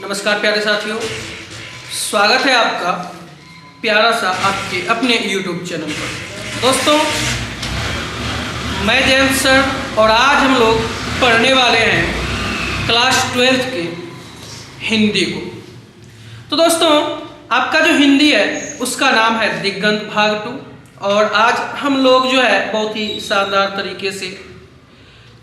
नमस्कार प्यारे साथियों, स्वागत है आपका प्यारा सा आपके अपने YouTube चैनल पर। दोस्तों, मैं जयंत सर और आज हम लोग पढ़ने वाले हैं क्लास 12th के हिंदी को। तो दोस्तों, आपका जो हिंदी है उसका नाम है दिगंत भाग 2 और आज हम लोग जो है बहुत ही शानदार तरीके से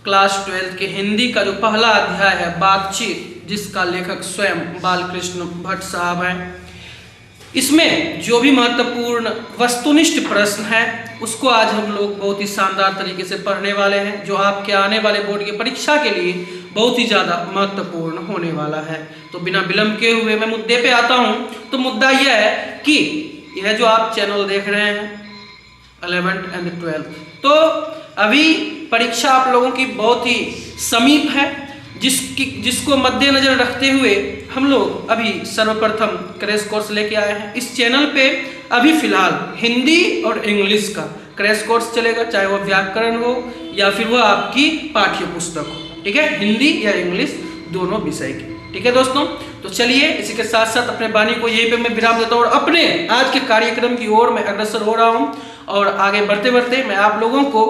क्लास 12th के हिंदी का जो पहला अध्याय है बातचीत, जिसका लेखक स्वयं बालकृष्ण भट्ट साहब हैं, इसमें जो भी महत्वपूर्ण वस्तुनिष्ठ प्रश्न है उसको आज हम लोग बहुत ही शानदार तरीके से पढ़ने वाले हैं, जो आपके आने वाले बोर्ड की परीक्षा के लिए बहुत ही ज़्यादा महत्वपूर्ण होने वाला है। तो बिना विलंब के हुए मैं मुद्दे पे आता हूँ। तो मुद्दा यह है कि यह जो आप चैनल देख रहे हैं 11th and 12th, तो अभी परीक्षा आप लोगों की बहुत ही समीप है, जिसको मद्देनजर रखते हुए हम लोग अभी सर्वप्रथम क्रैश कोर्स लेके आए हैं। इस चैनल पे अभी फिलहाल हिंदी और इंग्लिश का क्रैश कोर्स चलेगा, चाहे वह व्याकरण हो या फिर वह आपकी पाठ्य पुस्तक हो। ठीक है, हिंदी या इंग्लिश दोनों विषय की। ठीक है दोस्तों, तो चलिए इसी के साथ साथ अपने वाणी को यहीं पे मैं विराम देता हूँ और अपने आज के कार्यक्रम की ओर मैं अग्रसर हो रहा हूँ। और आगे बढ़ते बढ़ते मैं आप लोगों को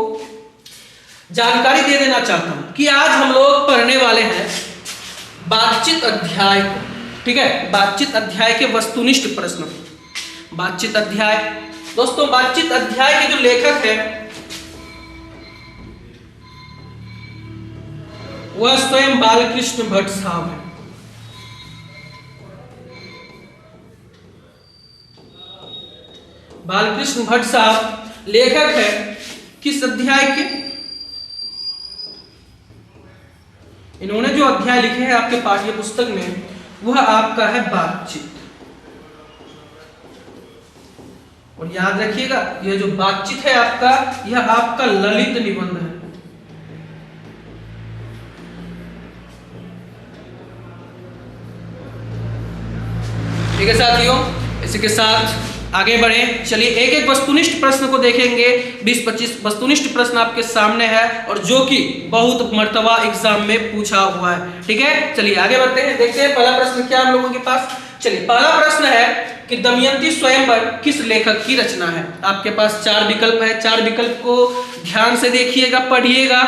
जानकारी दे देना चाहता हूं कि आज हम लोग पढ़ने वाले हैं बातचीत अध्याय को। ठीक है, बातचीत अध्याय के वस्तुनिष्ठ प्रश्न। बातचीत अध्याय, दोस्तों बातचीत अध्याय के जो लेखक है वह स्वयं बालकृष्ण भट्ट साहब है। बालकृष्ण भट्ट साहब लेखक है किस अध्याय के? इन्होंने जो अध्याय लिखे हैं आपके पाठ्य पुस्तक में वह आपका है बातचीत। और याद रखिएगा, यह जो बातचीत है आपका, यह आपका ललित निबंध है। ठीक है साथियों, इसी के साथ आगे बढ़े। चलिए एक एक वस्तुनिष्ठ प्रश्न को देखेंगे। 20-25 वस्तुनिष्ठ प्रश्न आपके सामने है और जो कि बहुत मर्तबा एग्जाम में पूछा हुआ है। ठीक है, चलिए आगे बढ़ते हैं, देखते हैं पहला प्रश्न क्या हम लोगों के पास। चलिए पहला प्रश्न है कि दमयंती स्वयंवर किस लेखक की रचना है। आपके पास 4 विकल्प है, 4 विकल्प को ध्यान से देखिएगा, पढ़िएगा।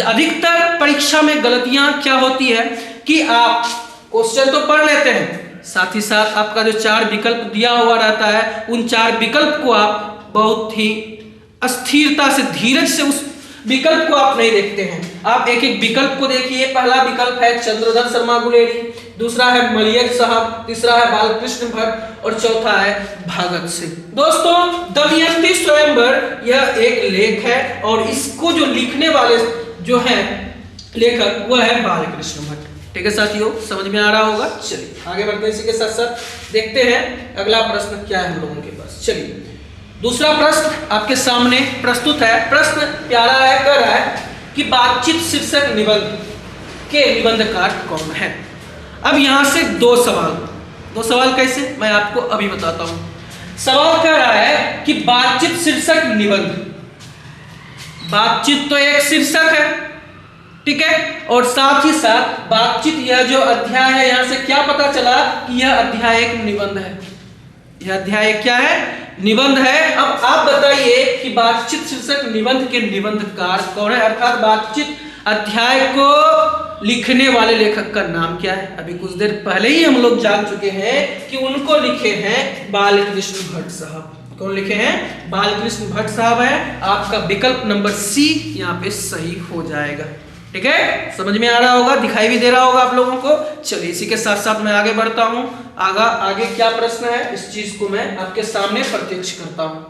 अधिकतर परीक्षा में गलतियां क्या होती है कि आप क्वेश्चन तो पढ़ लेते हैं, साथ ही साथ आपका जो 4 विकल्प दिया हुआ रहता है उन 4 विकल्प को आप बहुत ही अस्थिरता से, धीरज से उस विकल्प को आप नहीं देखते हैं। आप एक एक विकल्प को देखिए। पहला विकल्प है चंद्रधर शर्मा गुलेरी, दूसरा है मलियक साहब, तीसरा है बालकृष्ण भट्ट और चौथा है भगत सिंह। दोस्तों, दमयंती स्वयंवर यह एक लेख है और इसको जो लिखने वाले जो है लेखक वह है बालकृष्ण भट्ट। ठीक है साथियों, समझ में आ रहा होगा। चलिए आगे बढ़ते हैं, इसी के साथ साथ देखते हैं अगला प्रश्न क्या है हम लोगों के पास। चलिए दूसरा प्रश्न आपके सामने प्रस्तुत है। प्रश्न प्यारा है, कह रहा है कि बातचीत शीर्षक निबंध के निबंधकार कौन है। अब यहां से दो सवाल कैसे, मैं आपको अभी बताता हूं। सवाल कह रहा है कि बातचीत शीर्षक निबंध, बातचीत तो एक शीर्षक है, ठीक है, और साथ ही साथ बातचीत यह जो अध्याय है, यहां से क्या पता चला कि यह अध्याय एक निबंध है। यह अध्याय क्या है? निबंध है। अब आप बताइए कि बातचीत शीर्षक निबंध के निबंधकार कौन है, अर्थात बातचीत अध्याय को लिखने वाले लेखक का नाम क्या है। अभी कुछ देर पहले ही हम लोग जान चुके हैं कि उनको लिखे हैं बालकृष्ण भट्ट साहब। कौन लिखे हैं? बालकृष्ण भट्ट साहब है। आपका विकल्प नंबर सी यहाँ पे सही हो जाएगा। ठीक है, समझ में आ रहा होगा, दिखाई भी दे रहा होगा आप लोगों को। चलिए इसी के साथ साथ मैं आगे बढ़ता हूं। आगे क्या प्रश्न है इस चीज को मैं आपके सामने प्रत्यक्ष करता हूं।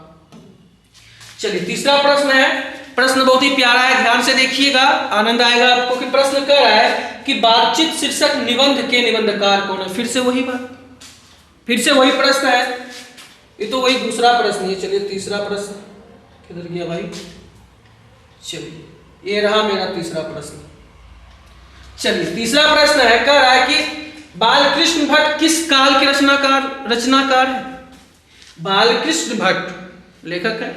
चलिए तीसरा प्रश्न है। प्रश्न बहुत ही प्यारा है, ध्यान से देखिएगा, आनंद आएगा आपको। कि प्रश्न कह रहा है कि बातचीत शीर्षक निबंध के निबंधकार कौन है। फिर से वही बात, फिर से वही प्रश्न है। ये तो वही दूसरा प्रश्न है। चलिए तीसरा प्रश्न किधर गया भाई। चलिए ये रहा मेरा तीसरा प्रश्न। चलिए तीसरा प्रश्न है, कह रहा है कि बालकृष्ण भट्ट किस काल के रचनाकार है। बालकृष्ण भट्ट लेखक है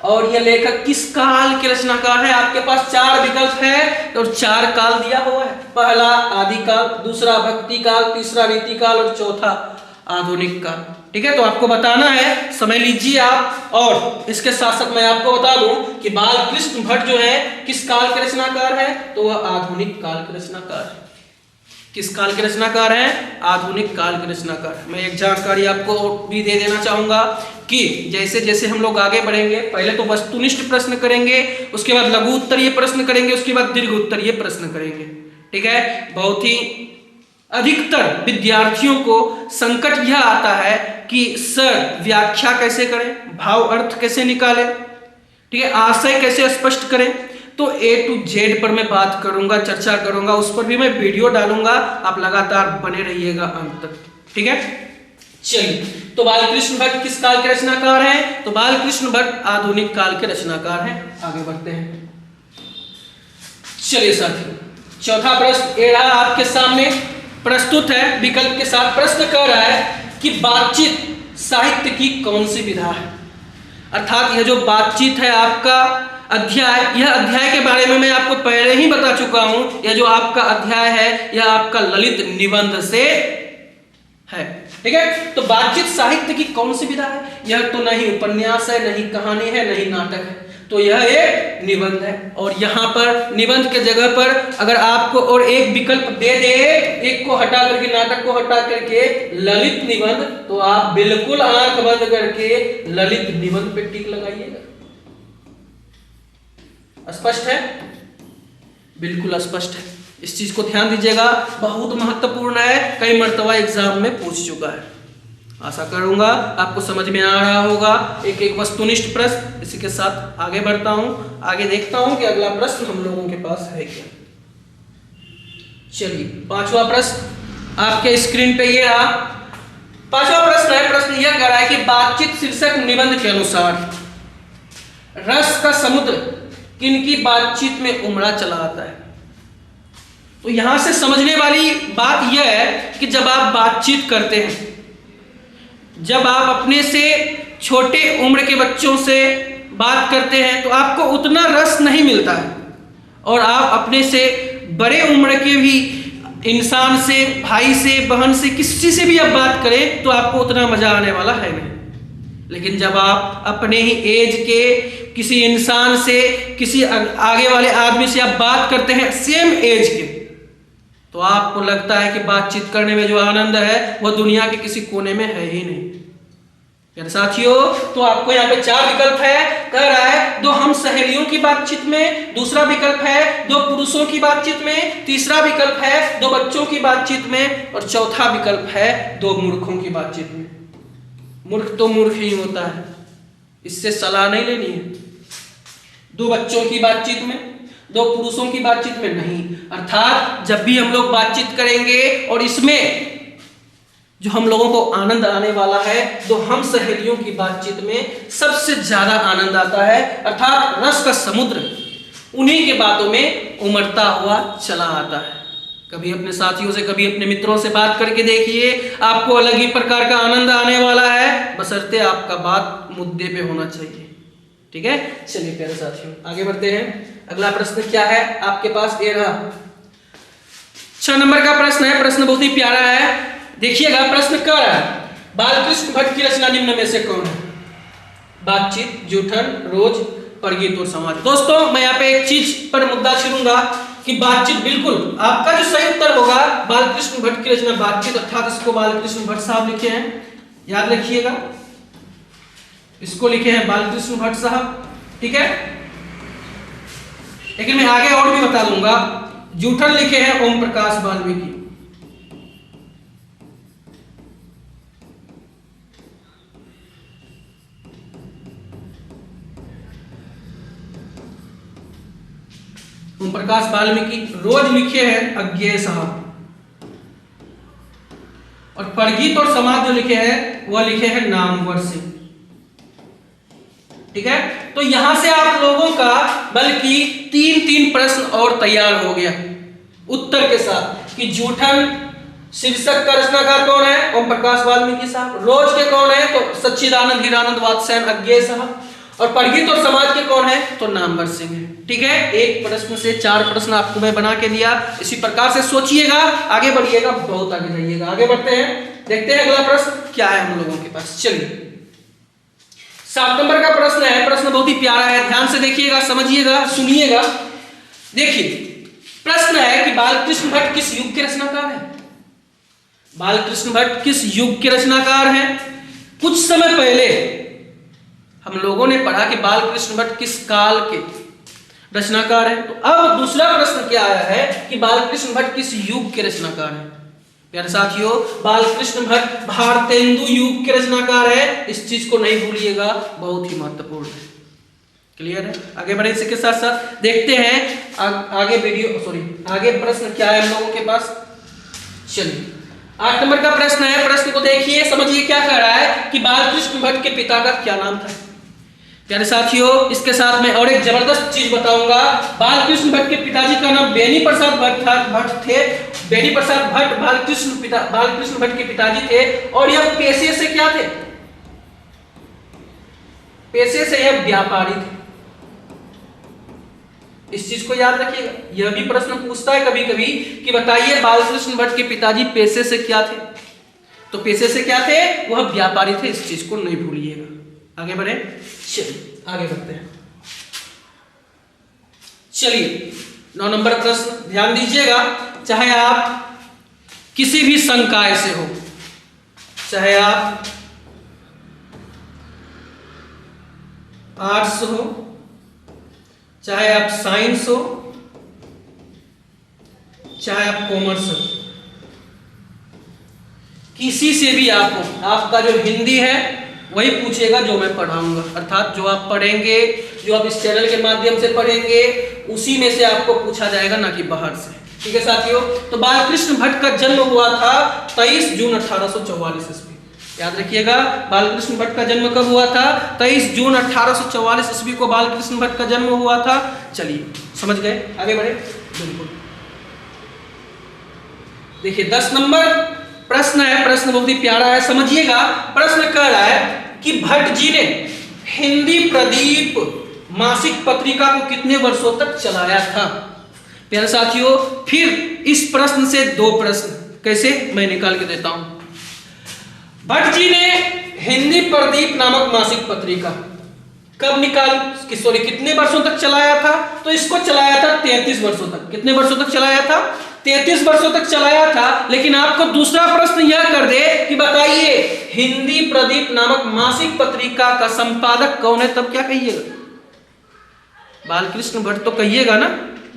और यह लेखक किस काल के रचनाकार है? आपके पास 4 विकल्प है और 4 काल दिया हुआ है। पहला आदिकाल, दूसरा भक्ति काल, तीसरा रीति काल और चौथा आधुनिक काल। ठीक है, तो आपको बताना है, समय लीजिए आप। और इसके साथ साथ मैं आपको बता दूं कि बालकृष्ण भट्ट जो है किस काल के रचनाकार है? तो वह आधुनिक काल के रचनाकार है। किस काल के रचनाकार हैं? आधुनिक काल के रचनाकार। मैं एक जानकारी आपको भी दे देना चाहूंगा कि जैसे जैसे हम लोग आगे बढ़ेंगे, पहले तो वस्तुनिष्ठ प्रश्न करेंगे, उसके बाद लघु उत्तरीय प्रश्न करेंगे, उसके बाद दीर्घ उत्तरीय प्रश्न करेंगे। ठीक है, बहुत ही अधिकतर विद्यार्थियों को संकट यह आता है कि सर व्याख्या कैसे करें, भाव अर्थ कैसे निकालें, ठीक है, आशय कैसे स्पष्ट करें। तो A to Z पर मैं बात करूंगा, चर्चा करूंगा, उस पर भी मैं वीडियो डालूंगा, आप लगातार बने रहिएगा अंत तक। ठीक है, चलिए, तो बालकृष्ण भट्ट किस काल के रचनाकार हैं? तो बालकृष्ण भट्ट आधुनिक काल के रचनाकार हैं। आगे बढ़ते हैं, चलिए साथियों, चौथा प्रश्न ये रहा आपके सामने प्रस्तुत है, विकल्प के साथ। प्रश्न कह रहा है कि बातचीत साहित्य की कौन सी विधा है? अर्थात यह जो बातचीत है आपका अध्याय, यह अध्याय के बारे में मैं आपको पहले ही बता चुका हूं। यह जो आपका अध्याय है यह आपका ललित निबंध से है। ठीक है, तो बातचीत साहित्य की कौन सी विधा है? यह तो नहीं उपन्यास है, नहीं कहानी है, नहीं नाटक है, तो यह एक निबंध है। और यहां पर निबंध के जगह पर अगर आपको और एक विकल्प दे दे, एक को हटा करके, नाटक को हटा करके ललित निबंध, तो आप बिल्कुल आंख बंद करके ललित निबंध पे टिक लगाइएगा। स्पष्ट है? बिल्कुल स्पष्ट है। इस चीज को ध्यान दीजिएगा, बहुत महत्वपूर्ण है, कई मर्तबा एग्जाम में पूछ चुका है। आशा करूंगा आपको समझ में आ रहा होगा। एक एक वस्तुनिष्ठ प्रश्न, इसी के साथ आगे बढ़ता हूं, आगे देखता हूं कि अगला प्रश्न हम लोगों के पास है क्या। चलिए, पांचवा प्रश्न आपके स्क्रीन पे ये रहा। पांचवा प्रश्न है, प्रश्न यह कह रहा है कि बातचीत शीर्षक निबंध के अनुसार रस का समुद्र किनकी बातचीत में उमड़ा चला आता है? तो यहां से समझने वाली बात यह है कि जब आप बातचीत करते हैं, जब आप अपने से छोटे उम्र के बच्चों से बात करते हैं तो आपको उतना रस नहीं मिलता है, और आप अपने से बड़े उम्र के भी इंसान से, भाई से, बहन से, किसी से भी आप बात करें तो आपको उतना मजा आने वाला है नहीं। लेकिन जब आप अपने ही एज के किसी इंसान से, किसी आगे वाले आदमी से आप बात करते हैं सेम एज के, तो आपको लगता है कि बातचीत करने में जो आनंद है वह दुनिया के किसी कोने में है ही नहीं। यार साथियों, तो आपको यहाँ पे 4 विकल्प है। कह रहा है 2 हम सहेलियों की बातचीत में, दूसरा विकल्प है 2 पुरुषों की बातचीत में, तीसरा विकल्प है 2 बच्चों की बातचीत में, और चौथा विकल्प है 2 मूर्खों की बातचीत में। मूर्ख तो मूर्ख ही होता है, इससे सलाह नहीं लेनी है। 2 बच्चों की बातचीत में, 2 पुरुषों की बातचीत में नहीं। अर्थात जब भी हम लोग बातचीत करेंगे और इसमें जो हम लोगों को आनंद आने वाला है, तो हम सहेलियों की बातचीत में सबसे ज्यादा आनंद आता है। अर्थात रस का समुद्र उन्हीं के बातों में उमड़ता हुआ चला आता है। कभी अपने साथियों से, कभी अपने मित्रों से बात करके देखिए, आपको अलग ही प्रकार का आनंद आने वाला है, बशर्ते आपका बात मुद्दे पे होना चाहिए। ठीक है, चलिए प्यारे साथियों आगे बढ़ते हैं। अगला प्रश्न क्या है आपके पास? ये रहा 6 नंबर का प्रश्न है। प्रश्न बहुत ही प्यारा है, देखिएगा। प्रश्न क्या रहा है? बालकृष्ण भट्ट की रचना निम्न में से कौन है? बातचीत, जूठन, रोज, परगीत और समाज। दोस्तों, मैं यहाँ पे एक चीज पर मुद्दा छेड़ूंगा कि बातचीत, बिल्कुल आपका जो सही उत्तर होगा बालकृष्ण भट्ट की रचना बातचीत, अर्थात इसको बालकृष्ण भट्ट साहब लिखे हैं, याद रखिएगा, इसको लिखे हैं बालकृष्ण भट्ट साहब। ठीक है, लेकिन मैं आगे और भी बता दूंगा। जूठन लिखे हैं ओम प्रकाश वाल्मीकि। ओम प्रकाश वाल्मीकि। रोज लिखे हैं अज्ञेय साहब, और परगीत और समाज जो लिखे हैं वह लिखे हैं नामवर सिंह। ठीक है, तो यहां से आप लोगों का बल्कि 3 प्रश्न और तैयार हो गया उत्तर के साथ कि जूठन शीर्षक का रचनाकार कौन है? ओम प्रकाश वाल्मीकि साहब। रोज के कौन है? तो सच्चिदानंद हीरानंद वात्स्यायन अज्ञेय साहब। और परहित और समाज के कौन है? तो नामवर सिंह है। ठीक है, एक प्रश्न से 4 प्रश्न आपको मैं बना के दिया, इसी प्रकार से सोचिएगा, आगे बढ़िएगा, बहुत आगे जाइएगा। आगे बढ़ते हैं, देखते हैं अगला प्रश्न क्या है हम लोगों के पास। चलिए 7 नंबर का प्रश्न है। प्रश्न बहुत ही प्यारा है, ध्यान से देखिएगा, समझिएगा, सुनिएगा। देखिए प्रश्न है कि बालकृष्ण भट्ट किस युग के रचनाकार हैं? बालकृष्ण भट्ट किस युग के रचनाकार हैं? कुछ समय पहले हम लोगों ने पढ़ा कि बालकृष्ण भट्ट किस काल के रचनाकार हैं। तो अब दूसरा प्रश्न क्या आया है कि बालकृष्ण भट्ट किस युग के रचनाकार हैं? प्यारे साथियों, बालकृष्ण भट्ट भारतेंदु युग के रचनाकार है, इस चीज को नहीं भूलिएगा, बहुत ही महत्वपूर्ण है। क्लियर है? आगे बढ़े, इसी के साथ साथ देखते हैं आगे प्रश्न क्या है हम लोगों के पास। चलिए 8 नंबर का प्रश्न है। प्रश्न को देखिए, समझिए क्या कह रहा है कि बालकृष्ण भट्ट के पिता का क्या नाम था। प्यारे साथियों, इसके साथ मैं और एक जबरदस्त चीज बताऊंगा। बालकृष्ण भट्ट के पिताजी का नाम बेनी प्रसाद भट्ट थे। बेनी प्रसाद भट्ट बालकृष्ण भट्ट के पिताजी थे, और यह पेशे से क्या थे? पेशे से यह व्यापारी थे। इस चीज को याद रखिएगा, यह भी प्रश्न पूछता है कभी कभी कि बताइए बालकृष्ण भट्ट के पिताजी पेशे से क्या थे? तो पेशे से क्या थे? वह व्यापारी थे, इस चीज को नहीं भूलिएगा। आगे बढ़े, चलिए आगे बढ़ते हैं। चलिए 9 नंबर प्रश्न, ध्यान दीजिएगा। चाहे आप किसी भी संकाय से हो, चाहे आप आर्ट्स हो, चाहे आप साइंस हो, चाहे आप कॉमर्स हो, किसी से भी आप हो, आपका जो हिंदी है वही पूछेगा जो मैं पढ़ाऊंगा, अर्थात जो आप पढ़ेंगे, जो आप इस चैनल के माध्यम से पढ़ेंगे, उसी में से आपको पूछा जाएगा, ना कि बाहर से। ठीक है साथियों, तो बालकृष्ण भट्ट का जन्म हुआ था 23 जून 1844 ईस्वी। याद रखिएगा, बालकृष्ण भट्ट का जन्म कब हुआ था? 23 जून 1844 ईस्वी को बालकृष्ण भट्ट का जन्म हुआ था। चलिए समझ गए, आगे बढ़े। बिल्कुल, देखिए 10 नंबर प्रश्न है। प्रश्न बहुत ही प्यारा है, समझिएगा। प्रश्न कह रहा है कि भट्ट जी ने हिंदी प्रदीप मासिक पत्रिका को कितने वर्षों तक चलाया था? प्यारे साथियों, फिर इस प्रश्न से 2 प्रश्न कैसे मैं निकाल के देता हूं। भट्ट जी ने हिंदी प्रदीप नामक मासिक पत्रिका कब कितने वर्षों तक चलाया था? तो इसको चलाया था 33 वर्षों तक। कितने वर्षों तक चलाया था? 33 वर्षों तक चलाया था। लेकिन आपको दूसरा प्रश्न यह कर दे कि बताइए हिंदी प्रदीप नामक मासिक पत्रिका का संपादक कौन है? तब क्या कहिएगा? बालकृष्ण भट्ट तो कहिएगा ना,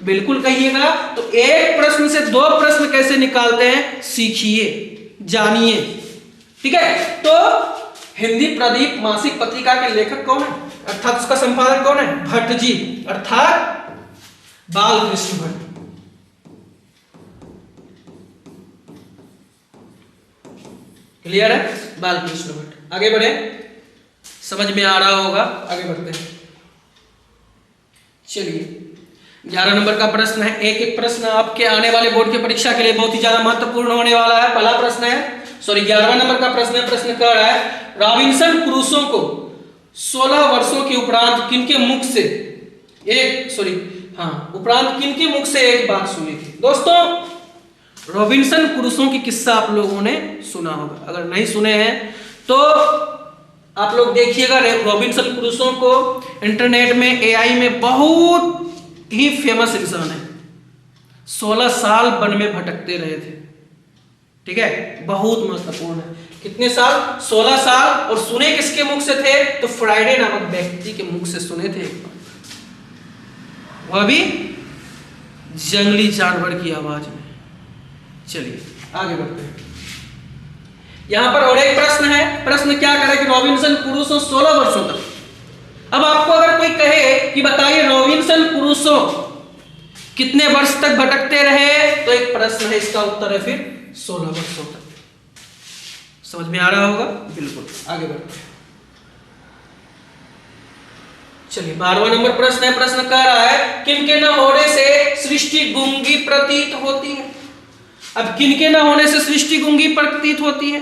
बिल्कुल कहिएगा। तो एक प्रश्न से 2 प्रश्न कैसे निकालते हैं, सीखिए, जानिए। ठीक है, तो हिंदी प्रदीप मासिक पत्रिका के लेखक कौन है, अर्थात उसका संपादक कौन है? भट्ट जी, अर्थात बालकृष्ण भट्ट। क्लियर है? बालकृष्ण भट्ट। आगे बढ़े, समझ में आ रहा होगा, आगे बढ़ते हैं। चलिए 11 नंबर का प्रश्न है। एक प्रश्न आपके आने वाले बोर्ड की परीक्षा के लिए बहुत ही ज्यादा महत्वपूर्ण होने वाला है। पहला प्रश्न है, 11वां नंबर का प्रश्न है। प्रश्न कह रहा है रॉबिन्सन क्रूसो को 16 वर्षों के उपरांत किनके मुख से एक बात सुनी थी? दोस्तों, रॉबिन्सन क्रूसो की किस्सा आप लोगों ने सुना होगा, अगर नहीं सुने हैं तो आप लोग देखिएगा। रॉबिन्सन क्रूसो को इंटरनेट में, एआई में बहुत ही फेमस इंसान है। 16 साल वन में भटकते रहे थे। ठीक है, बहुत महत्वपूर्ण है। कितने साल? 16 साल। और सुने किसके मुख से थे? तो फ्राइडे नामक व्यक्ति के मुख से सुने थे, वह भी जंगली जानवर की आवाज में। चलिए आगे बढ़ते हैं। यहां पर और एक प्रश्न है। प्रश्न क्या करे कि रॉबिन्सन क्रूसो 16 वर्षों तक। अब आपको अगर कोई कहे कि बताइए रॉबिन्सन क्रूसो कितने वर्ष तक भटकते रहे, तो एक प्रश्न है, इसका उत्तर है फिर 16 वर्षों तक। समझ में आ रहा होगा? बिल्कुल, आगे बढ़ते हैं। चलिए 12वां नंबर प्रश्न है। प्रश्न कह रहा है किनके न होने से सृष्टि गूंगी प्रतीत होती है। अब किनके न होने से सृष्टि गूंगी प्रतीत होती है?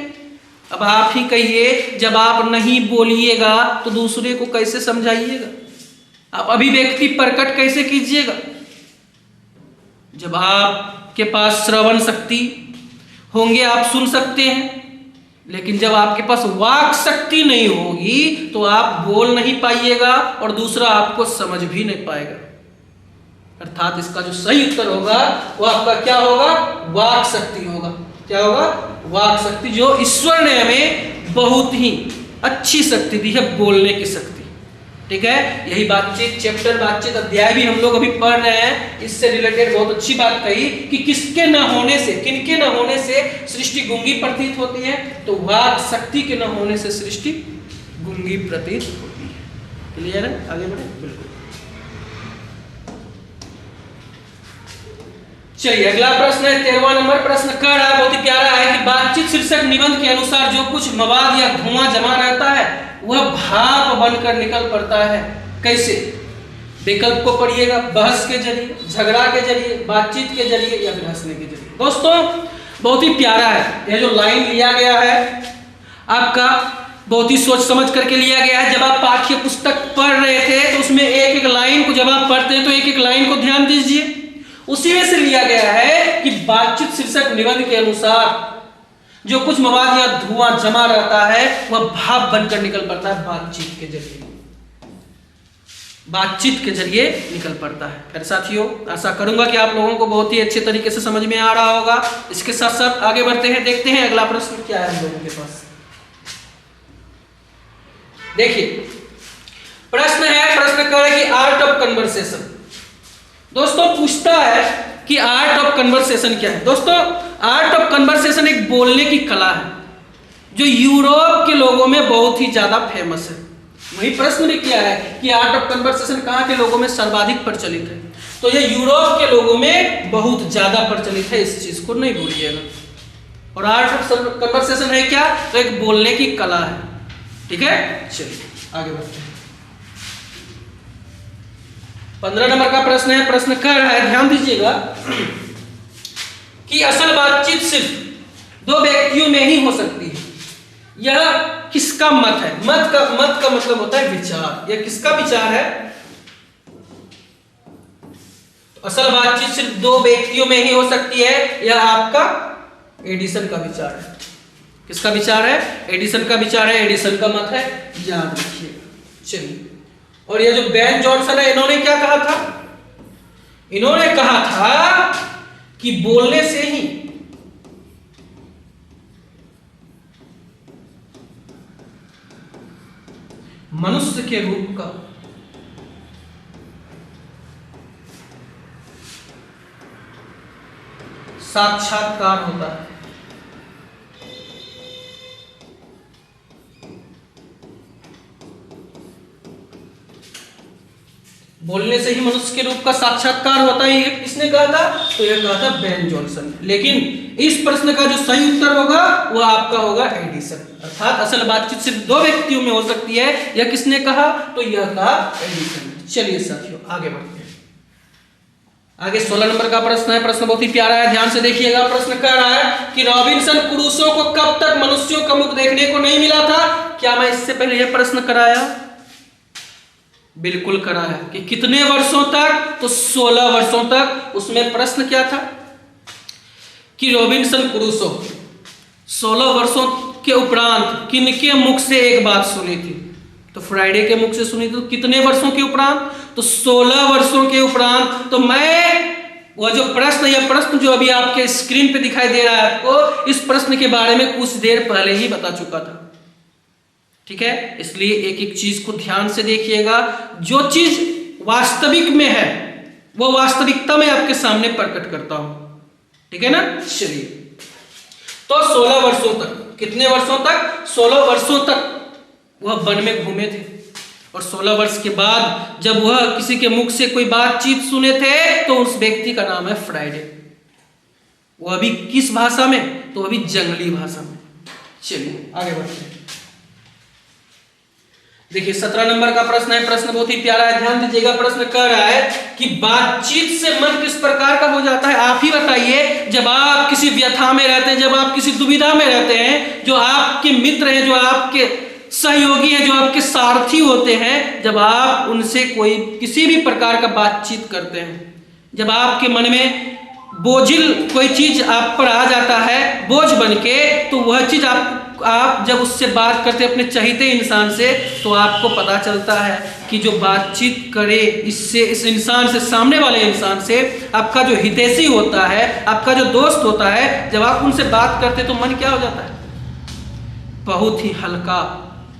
अब आप ही कहिए, जब आप नहीं बोलिएगा तो दूसरे को कैसे समझाइएगा? आप अभिव्यक्ति प्रकट कैसे कीजिएगा? जब आपके पास श्रवण शक्ति होंगे आप सुन सकते हैं, लेकिन जब आपके पास वाक शक्ति नहीं होगी तो आप बोल नहीं पाइएगा और दूसरा आपको समझ भी नहीं पाएगा। अर्थात इसका जो सही उत्तर होगा वो आपका क्या होगा? वाक शक्ति होगा। क्या होगा? वाक शक्ति, जो ईश्वर ने हमें बहुत ही अच्छी शक्ति दी है, बोलने की शक्ति। ठीक है, यही बातचीत चैप्टर, बातचीत अध्याय भी हम लोग अभी पढ़ रहे हैं। इससे रिलेटेड बहुत अच्छी बात कही कि किसके न होने से, किनके न होने से सृष्टि गूंगी प्रतीत होती है, तो वाक शक्ति के न होने से सृष्टि गूंगी प्रतीत होती है। क्लियर है? आगे बढ़े। बिल्कुल। चलिए अगला प्रश्न है 13वां नंबर प्रश्न कह रहा है, बहुत ही प्यारा है कि बातचीत शीर्षक निबंध के अनुसार जो कुछ मवाद या धुआं जमा रहता है वह भाप बनकर निकल पड़ता है। कैसे? विकल्प को पढ़िएगा। बहस के जरिए, झगड़ा के जरिए, बातचीत के जरिए या फिर हंसने के जरिए। दोस्तों बहुत ही प्यारा है यह जो लाइन लिया गया है आपका, बहुत ही सोच समझ करके लिया गया है। जब आप पाठ्य पुस्तक पढ़ रहे थे तो उसमें एक एक लाइन को, जब आप पढ़ते हैं तो एक एक लाइन को ध्यान दीजिए। उसी में से लिया गया है कि बातचीत शीर्षक निबंध के अनुसार जो कुछ मवाद या धुआं जमा रहता है वह भाप बनकर निकल पड़ता है बातचीत के जरिए। बातचीत के जरिए निकल पड़ता है। फिर साथियों आशा करूंगा कि आप लोगों को बहुत ही अच्छे तरीके से समझ में आ रहा होगा। इसके साथ साथ आगे बढ़ते हैं, देखते हैं अगला प्रश्न क्या है हम लोगों के पास। देखिए प्रश्न है, प्रश्न कर रहा है कि आर्ट ऑफ कन्वर्सेशन। दोस्तों पूछता है कि आर्ट ऑफ कन्वर्सेशन क्या है। दोस्तों आर्ट ऑफ कन्वर्सेशन एक बोलने की कला है जो यूरोप के लोगों में बहुत ही ज्यादा फेमस है। वही प्रश्न भी किया है कि आर्ट ऑफ कन्वर्सेशन कहाँ के लोगों में सर्वाधिक प्रचलित है, तो ये यूरोप के लोगों में बहुत ज्यादा प्रचलित है। इस चीज को नहीं भूलिएगा। और आर्ट ऑफ कन्वर्सेशन है क्या? तो एक बोलने की कला है। ठीक है, चलिए आगे बढ़ते हैं। 15 नंबर का प्रश्न है, प्रश्न कर रहा है, ध्यान दीजिएगा कि असल बातचीत सिर्फ दो व्यक्तियों में ही हो सकती है। यह किसका मत है? मत का मतलब होता है विचार। यह किसका विचार है? तो असल बातचीत सिर्फ दो व्यक्तियों में ही हो सकती है, यह आपका एडिसन का विचार है। किसका विचार है? एडिसन का विचार है, एडिसन का मत है, याद रखिएगा। चलिए, और ये जो बेन जॉनसन है, इन्होंने क्या कहा था? इन्होंने कहा था कि बोलने से ही मनुष्य के रूप का साक्षात्कार होता है। बोलने से ही मनुष्य के रूप का साक्षात्कार होता है, ये किसने कहा था? तो यह कहा था बेन जॉनसन। लेकिन इस प्रश्न का जो सही उत्तर होगा वह आपका होगा एडिसन। अर्थात असल बातचीत सिर्फ दो व्यक्तियों में हो सकती है, यह किसने कहा? तो यह कहा एडिसन। चलिए साथियों आगे बढ़ते हैं। आगे 16 नंबर का प्रश्न है, प्रश्न बहुत ही प्यारा है, ध्यान से देखिएगा। प्रश्न कह रहा है कि रॉबिन्सन क्रूसो को कब तक मनुष्यों का मुख देखने को नहीं मिला था? क्या मैं इससे पहले यह प्रश्न कराया? बिल्कुल कराया। कि कितने वर्षों तक? तो 16 वर्षों तक। उसमें प्रश्न क्या था कि रॉबिन्सन क्रूसो 16 वर्षों के उपरांत किनके मुख से एक बात सुनी थी? तो फ्राइडे के मुख से सुनी थी। तो कितने वर्षों के उपरांत? तो 16 वर्षों के उपरांत। तो मैं वह जो प्रश्न, यह प्रश्न जो अभी आपके स्क्रीन पे दिखाई दे रहा है आपको, इस प्रश्न के बारे में कुछ देर पहले ही बता चुका था। ठीक है, इसलिए एक एक चीज को ध्यान से देखिएगा। जो चीज वास्तविक में है वो वास्तविकता में आपके सामने प्रकट करता हूं। ठीक है ना? चलिए, तो 16 वर्षों तक, कितने वर्षों तक? 16 वर्षों तक वह वन में घूमे थे। और 16 वर्ष के बाद जब वह किसी के मुख से कोई बातचीत सुने थे तो उस व्यक्ति का नाम है फ्राइडे। वह अभी किस भाषा में? तो अभी जंगली भाषा में। चलिए आगे बढ़ते हैं। देखिए 17 नंबर का प्रश्न है। प्रश्न बहुत ही प्यारा है, ध्यान दीजिएगा। प्रश्न कह रहा है कि बातचीत से मन किस प्रकार का हो जाता है। आप ही बताइए, जब आप किसी व्यथा में रहते हैं, जब आप किसी दुविधा में रहते हैं, जो आपके मित्र हैं, जो आपके सहयोगी हैं, जो आपके सारथी होते हैं, जब आप उनसे कोई किसी भी प्रकार का बातचीत करते हैं, जब आपके मन में बोझिल कोई चीज आप पर आ जाता है बोझ बन के, तो वह चीज आप जब उससे बात करते हैं अपने चहीते इंसान से, तो आपको पता चलता है कि जो बातचीत करे इससे, इस इंसान से, सामने वाले इंसान से, आपका जो हितैषी होता है, आपका जो दोस्त होता है, जब आप उनसे बात करते तो मन क्या हो जाता है, बहुत ही हल्का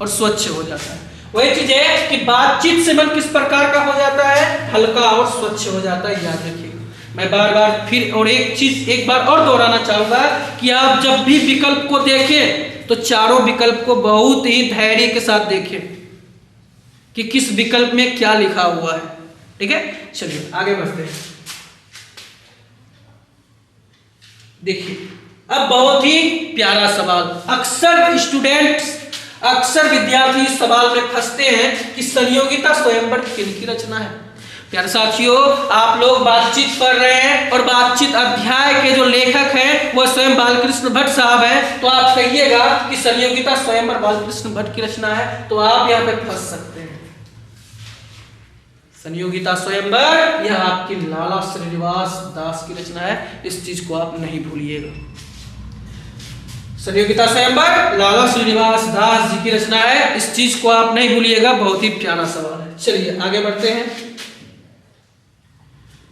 और स्वच्छ हो जाता है। वही चीज है कि बातचीत से मन किस प्रकार का हो जाता है, हल्का और स्वच्छ हो जाता है। याद रखिए, मैं बार बार फिर और एक बार और दोहराना चाहूंगा कि आप जब भी विकल्प को देखें तो चारों विकल्प को बहुत ही धैर्य के साथ देखें कि किस विकल्प में क्या लिखा हुआ है। ठीक है, चलिए आगे बढ़ते हैं। देखिए अब बहुत ही प्यारा सवाल, अक्सर विद्यार्थी इस सवाल में फंसते हैं कि संयोगिता स्वयंवर किनकी रचना है। प्यारे साथियों, आप लोग बातचीत पढ़ रहे हैं और बातचीत अध्याय के जो लेखक हैं वह स्वयं बालकृष्ण भट्ट साहब हैं, तो आप कहिएगा कि संयोगिता स्वयंवर बालकृष्ण भट्ट की रचना है, तो आप यहाँ पे फंस सकते हैं। संयोगिता स्वयंवर यह आपकी लाला श्रीनिवास दास की रचना है, इस चीज को आप नहीं भूलिएगा। संयोगिता स्वयंवर लाला श्रीनिवास दास जी की रचना है, इस चीज को आप नहीं भूलिएगा। बहुत ही प्यारा सवाल है। चलिए आगे बढ़ते हैं।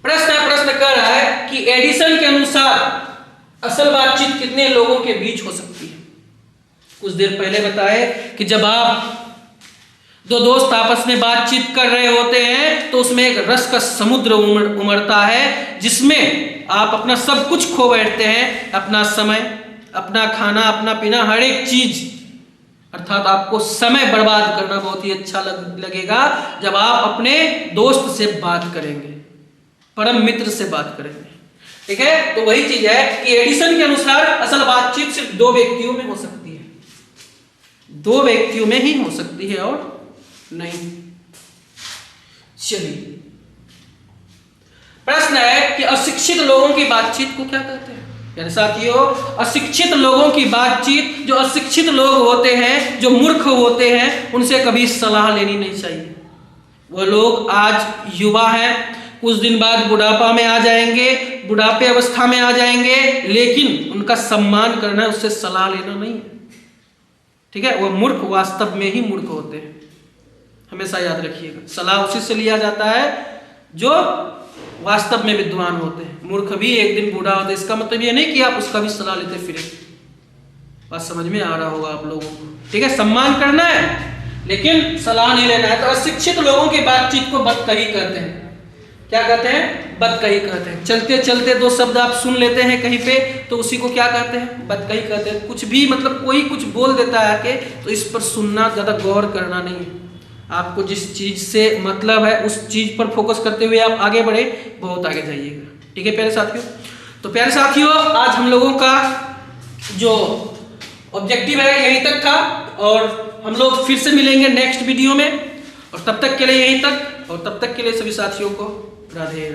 प्रश्न कर रहा है कि एडिसन के अनुसार असल बातचीत कितने लोगों के बीच हो सकती है। कुछ देर पहले बताए कि जब आप दो दोस्त आपस में बातचीत कर रहे होते हैं तो उसमें एक रस का समुद्र उमड़ता है, जिसमें आप अपना सब कुछ खो बैठते हैं, अपना समय, अपना खाना, अपना पीना, हर एक चीज, अर्थात आपको समय बर्बाद करना बहुत ही अच्छा लगेगा जब आप अपने दोस्त से बात करेंगे, परम मित्र से बात करेंगे। ठीक है, तो वही चीज है कि एडिसन के अनुसार असल बातचीत सिर्फ दो व्यक्तियों में हो सकती है, दो व्यक्तियों में ही हो सकती है और नहीं। चलिए प्रश्न है कि अशिक्षित लोगों की बातचीत को क्या कहते हैं। यानी साथियों, अशिक्षित लोगों की बातचीत, जो अशिक्षित लोग होते हैं, जो मूर्ख होते हैं, उनसे कभी सलाह लेनी नहीं चाहिए। वह लोग आज युवा हैं, कुछ दिन बाद बुढ़ापा में आ जाएंगे, बुढ़ापे अवस्था में आ जाएंगे, लेकिन उनका सम्मान करना है, उससे सलाह लेना नहीं है। ठीक है, वह मूर्ख वास्तव में ही मूर्ख होते हैं, हमेशा याद रखिएगा। सलाह उसी से लिया जाता है जो वास्तव में विद्वान होते हैं। मूर्ख भी एक दिन बूढ़ा होता है, इसका मतलब ये नहीं कि आप उसका भी सलाह लेते फिरे। बात समझ में आ रहा होगा आप लोगों को। ठीक है, सम्मान करना है लेकिन सलाह नहीं लेना है। तो अशिक्षित लोगों की बातचीत को बदकही कहते हैं। क्या कहते हैं? बदकही कहते हैं। चलते चलते दो शब्द आप सुन लेते हैं कहीं पे, तो उसी को क्या कहते हैं? बदकही कहते हैं। कुछ भी मतलब कोई कुछ बोल देता है आके, तो इस पर सुनना, ज्यादा गौर करना नहीं है। आपको जिस चीज से मतलब है उस चीज पर फोकस करते हुए आप आगे बढ़े, बहुत आगे जाइएगा। ठीक है प्यारे साथियों। तो प्यारे साथियों, आज हम लोगों का जो ऑब्जेक्टिव है यहीं तक था, और हम लोग फिर से मिलेंगे नेक्स्ट वीडियो में, और तब तक के लिए यहीं तक, और तब तक के लिए सभी साथियों को राधे राधे।